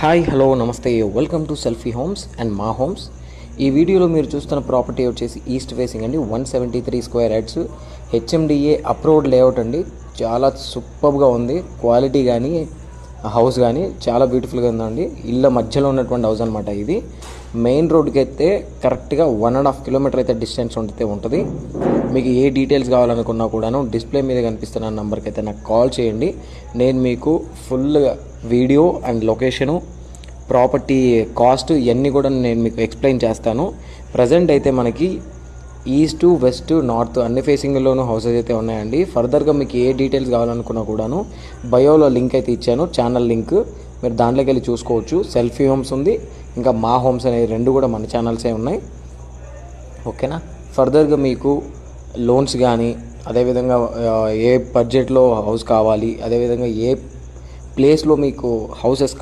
Hi hello నమస్తే welcome to selfie homes and మా homes. ఈ వీడియోలో మీరు చూస్తున్న ప్రాపర్టీ వచ్చేసి ఈస్ట్ ఫేసింగ్ అండి, 173 square yards, HMDA approved layout అండి. చాలా సూపర్గా ఉంది, క్వాలిటీ కానీ హౌస్ కానీ చాలా బ్యూటిఫుల్గా ఉందండి. ఇళ్ళ మధ్యలో ఉన్నటువంటి హౌస్ అనమాట. ఇది మెయిన్ రోడ్కి అయితే కరెక్ట్గా 1.5 కిలోమీటర్ అయితే డిస్టెన్స్ ఉంటుంది. మీకు ఏ డీటెయిల్స్ కావాలనుకున్నా కూడాను డిస్ప్లే మీద కనిపిస్తున్న నెంబర్కి అయితే నాకు కాల్ చేయండి. నేను మీకు full video and location, property cost ఇవన్నీ కూడా నేను మీకు ఎక్స్ప్లెయిన్ చేస్తాను. ప్రజెంట్ అయితే మనకి ఈస్ట్, వెస్ట్, నార్త్ అన్ని ఫేసింగ్లోనూ హౌసెస్ అయితే ఉన్నాయండి. ఫర్దర్గా మీకు ఏ డీటెయిల్స్ కావాలనుకున్నా కూడాను బయోలో లింక్ అయితే ఇచ్చాను, ఛానల్ లింక్. మీరు దాంట్లోకి వెళ్ళి చూసుకోవచ్చు. సెల్ఫీ హోమ్స్ ఉంది, ఇంకా మా హోమ్స్ అనేవి రెండు కూడా మన ఛానల్సే ఉన్నాయి. ఓకేనా. ఫర్దర్గా మీకు లోన్స్ కానీ, అదేవిధంగా ఏ బడ్జెట్లో హౌస్ కావాలి, అదేవిధంగా ఏ ప్లేస్లో మీకు హౌసెస్